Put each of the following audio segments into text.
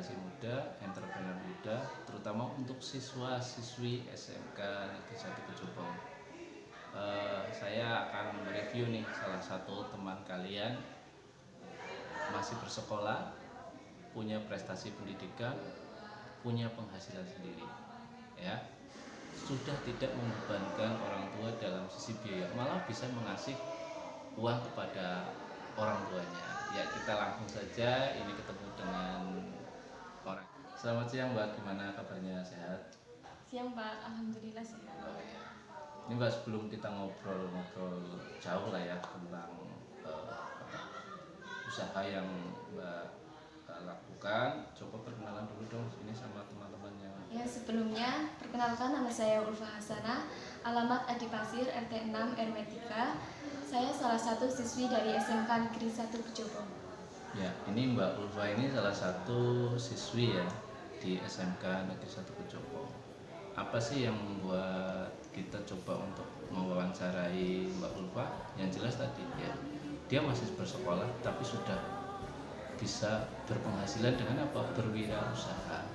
generasi muda, entrepreneur muda, terutama untuk siswa-siswi SMK Negeri 1 Kejopong. Saya akan mereview nih salah satu teman kalian masih bersekolah, punya prestasi pendidikan, punya penghasilan sendiri, ya. Sudah tidak membebankan orang tua dalam sisi biaya, malah bisa mengasih uang kepada orang tuanya. Ya, kita langsung saja ini ketemu dengan orang. Selamat siang Mbak, gimana kabarnya, sehat? Siang Pak, alhamdulillah sehat. Oh ya. Ini Mbak, sebelum kita ngobrol-ngobrol jauh lah ya tentang usaha yang Mbak lakukan, coba perkenalan dulu dong ini sama teman-temannya. Ya, sebelumnya perkenalkan, nama saya Ulfa Hasanah, alamat Adipasir, RT 6 RW 3. Saya salah satu siswi dari SMK Negeri 1 Kejopong. Ya, ini Mbak Ulfa ini salah satu siswi ya di SMK Negeri 1 Kejopong. Apa sih yang membuat kita coba untuk mewawancarai Mbak Ulfa? Yang jelas tadi ya, dia masih bersekolah tapi sudah bisa berpenghasilan dengan apa? Berwirausaha.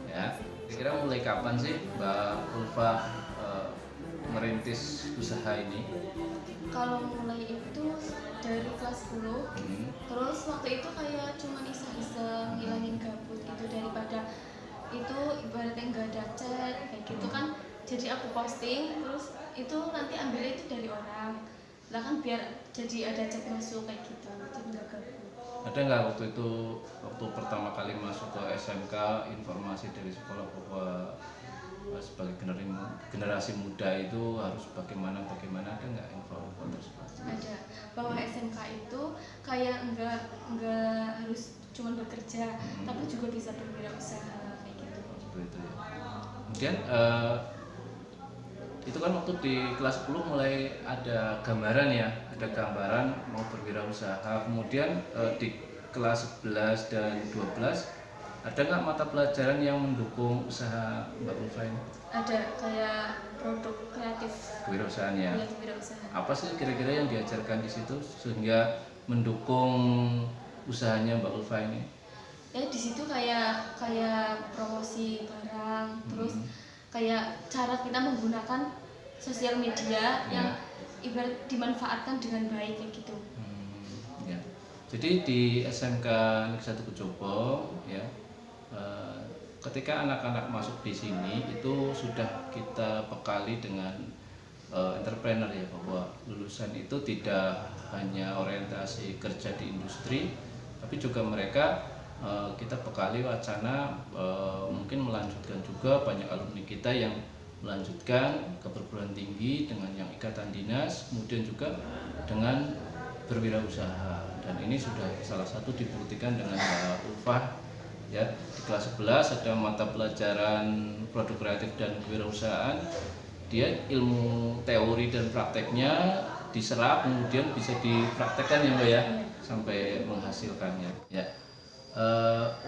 Ya, kira-kira mulai kapan sih Mbak Ulfa merintis usaha ini? Kalau mulai itu dari kelas 10, terus waktu itu kayak cuman iseng-iseng ngilangin gabut gitu, daripada itu ibaratnya nggak ada chat kayak gitu kan, jadi aku posting terus itu nanti ambilnya itu dari orang lah kan, biar jadi ada chat masuk kayak gitu, jadi nggak gabut. Ada nggak waktu pertama kali masuk ke SMK informasi dari sekolah bahwa sebagai generasi muda itu harus bagaimana, ada nggak info tersebut? Ada, bahwa SMK itu kayak nggak harus cuma bekerja, tapi juga bisa berwirausaha kayak gitu. Seperti itu ya. Kemudian itu kan waktu di kelas 10 mulai ada gambaran ya, ada gambaran mau berwirausaha. Kemudian di kelas 11 dan 12 ada nggak mata pelajaran yang mendukung usaha Mbak Ulfa ini? Ada, kayak produk kreatif Kewirausahaan ya. kewirausahaan. Apa sih kira-kira yang diajarkan di situ sehingga mendukung usahanya Mbak Ulfa ini? Ya di situ kayak promosi barang, terus kayak cara kita menggunakan sosial media yang ibarat dimanfaatkan dengan baik kayak gitu. Ya. Jadi di SMK Negeri 1 Kejopong ya, ketika anak-anak masuk di sini itu sudah kita bekali dengan entrepreneur ya, bahwa lulusan itu tidak hanya orientasi kerja di industri, tapi juga mereka kita bekali wacana mungkin melanjutkan juga. Banyak alumni kita yang melanjutkan ke perguruan tinggi dengan yang ikatan dinas, kemudian juga dengan berwirausaha, dan ini sudah salah satu dibuktikan dengan Mbak Ulfa ya. Di kelas 11 ada mata pelajaran produk kreatif dan kewirausahaan. Dia ilmu teori dan prakteknya diserap, kemudian bisa dipraktekkan ya Mbak ya, sampai menghasilkannya ya.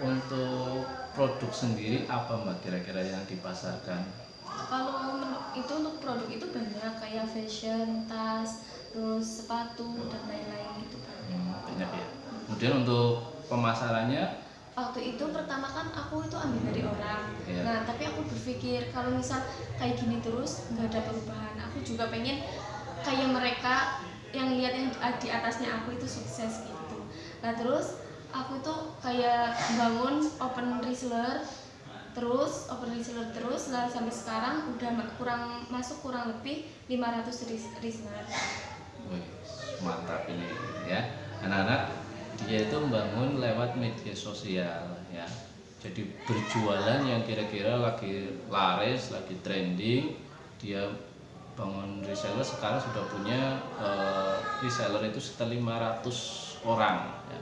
Untuk produk sendiri apa Mbak kira-kira yang dipasarkan? Kalau itu untuk produk itu banyak, kayak fashion, tas, terus sepatu dan lain-lain gitu kan. Banyak ya. Kemudian untuk pemasarannya? Waktu itu pertama kan aku itu ambil dari orang. Nah tapi aku berpikir kalau misal kayak gini terus nggak ada perubahan, aku juga pengen kayak mereka yang lihat yang di atasnya aku itu sukses gitu. Nah terus aku tuh kayak bangun open reseller terus, nah sampai sekarang udah kurang lebih 500 reseller. Wih, mantap ini ya. Anak-anak dia itu membangun lewat media sosial ya. Jadi berjualan yang kira-kira lagi laris, lagi trending, dia bangun reseller. Sekarang sudah punya reseller itu sekitar 500 orang ya.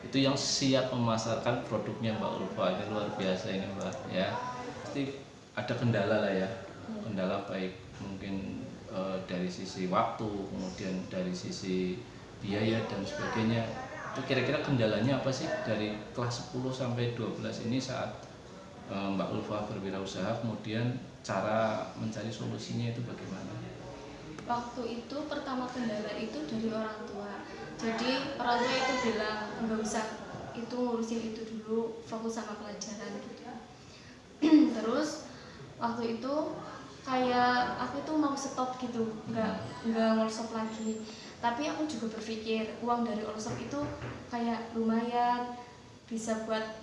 Itu yang siap memasarkan produknya Mbak Ulfa. Ini luar biasa ini Mbak ya. Pasti ada kendala lah ya, kendala baik mungkin dari sisi waktu, kemudian dari sisi biaya dan sebagainya. Itu kira-kira kendalanya apa sih dari kelas 10 sampai 12 ini saat Mbak Ulfa berwirausaha, kemudian cara mencari solusinya itu bagaimana? Waktu itu pertama kendala itu dari orang tua. Jadi orang tua itu bilang nggak usah itu ngurusin itu dulu, fokus sama pelajaran gitu. Terus waktu itu kayak aku itu mau stop gitu, nggak workshop lagi. Tapi aku juga berpikir uang dari workshop itu kayak lumayan, bisa buat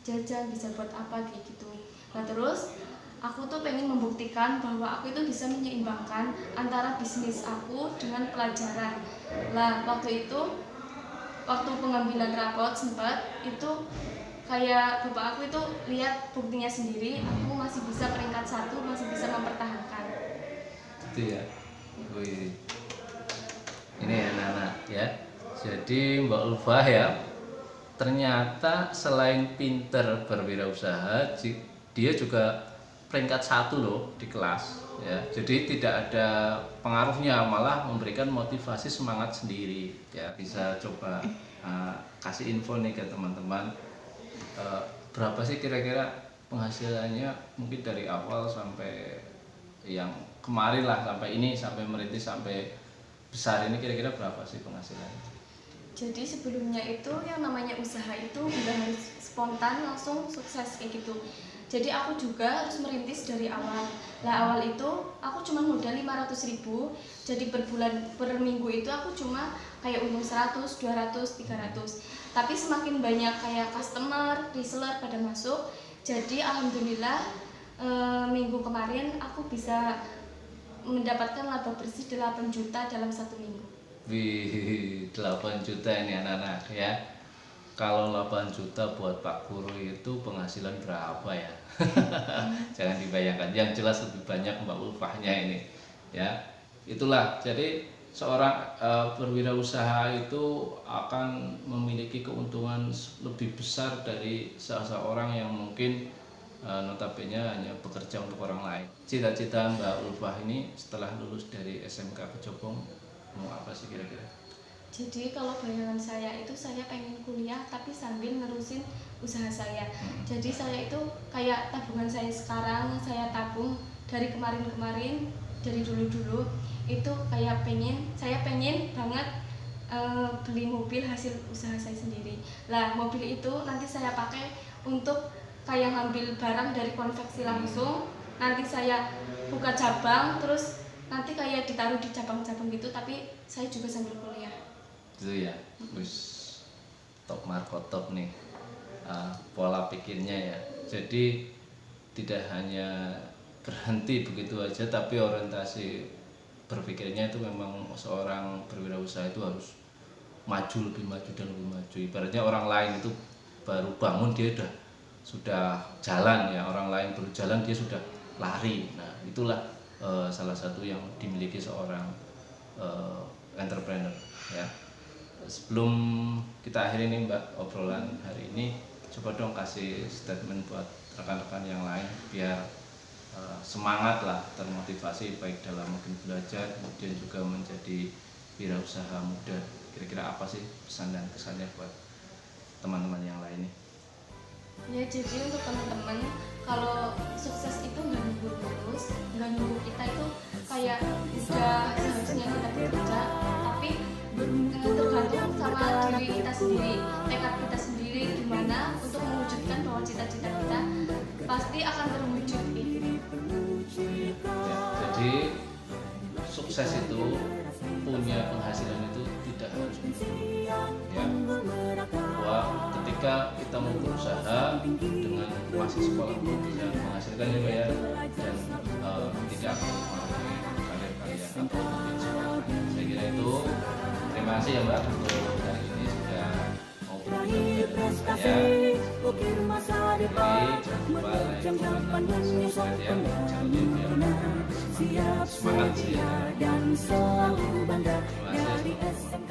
jajan, bisa buat apa kayak gitu. Nah terus aku tuh pengen membuktikan bahwa aku itu bisa menyeimbangkan antara bisnis aku dengan pelajaran. Lah waktu itu, waktu pengambilan rapot sempat itu kayak bapak aku itu lihat buktinya sendiri, aku masih bisa peringkat 1, masih bisa mempertahankan. Gitu ya. Wih. Ini ya Nana ya. Jadi Mbak Ulfah ya, ternyata selain pinter berwirausaha, dia juga peringkat 1 loh di kelas ya. Jadi tidak ada pengaruhnya, malah memberikan motivasi semangat sendiri ya. Bisa coba kasih info nih ke teman-teman, berapa sih kira-kira penghasilannya mungkin dari awal sampai yang kemarin lah, sampai ini, sampai merintis sampai besar ini, kira-kira berapa sih penghasilannya? Jadi sebelumnya itu yang namanya usaha itu udah harus spontan langsung sukses kayak gitu. Jadi aku juga harus merintis dari awal. Lah awal itu aku cuma modal 500.000. Jadi per bulan, per minggu itu aku cuma kayak untung 100, 200, 300. Tapi semakin banyak kayak customer, reseller pada masuk, jadi alhamdulillah minggu kemarin aku bisa mendapatkan laba bersih 8 juta dalam 1 minggu. Wih, 8 juta ini anak-anak ya. Kalau 8 juta buat Pak Guru itu penghasilan berapa ya? Jangan dibayangkan. Yang jelas lebih banyak Mbak Ulfahnya ini ya. Itulah, jadi seorang berwirausaha itu akan memiliki keuntungan lebih besar dari seseorang yang mungkin notabene hanya bekerja untuk orang lain. Cita-cita Mbak Ulfah ini setelah lulus dari SMK Kejobong mau apa sih kira-kira? Jadi kalau bayangan saya itu saya pengen kuliah tapi sambil nerusin usaha saya. Jadi saya itu kayak tabungan saya sekarang, saya tabung dari kemarin-kemarin, dari dulu-dulu itu kayak saya pengen banget beli mobil hasil usaha saya sendiri. Lah mobil itu nanti saya pakai untuk kayak ngambil barang dari konveksi langsung, nanti saya buka cabang, terus nanti kayak ditaruh di cabang-cabang gitu, tapi saya juga sambil kuliah. Itu ya, wis top markotop nih pola pikirnya ya. Jadi tidak hanya berhenti begitu aja, tapi orientasi berpikirnya itu memang seorang berwirausaha itu harus maju, lebih maju dan lebih maju. Ibaratnya orang lain itu baru bangun, dia sudah jalan ya, orang lain baru jalan dia sudah lari. Nah itulah salah satu yang dimiliki seorang entrepreneur ya. Sebelum kita akhiri nih Mbak obrolan hari ini, coba dong kasih statement buat rekan-rekan yang lain biar semangat lah, termotivasi baik dalam mungkin belajar, kemudian juga menjadi wirausaha muda. Kira-kira apa sih pesan dan kesannya buat teman-teman yang lain nih? Ya jadi untuk teman-teman, kalau sukses itu nggak nunggu terus, nggak nunggu kita itu kayak udah seharusnya kita bekerja, tapi tergantung sama diri kita sendiri, tekad kita sendiri gimana untuk mewujudkan bahwa cita-cita kita pasti akan terwujud itu. Ya, jadi sukses itu punya penghasilan itu tidak harus ya, bahwa ketika kita mau berusaha dengan masih sekolah pun bisa menghasilkan ya Mbak ya, dan tidak mengalami karir-karir atau mungkin sekolah. Saya kira itu. Terima kasih ya Mbak untuk hari ini sudah mau berbincang dengan saya. Jadi jangan lupa like, comment, dan subscribe ya channel biar semangat sih ya. Terima kasih.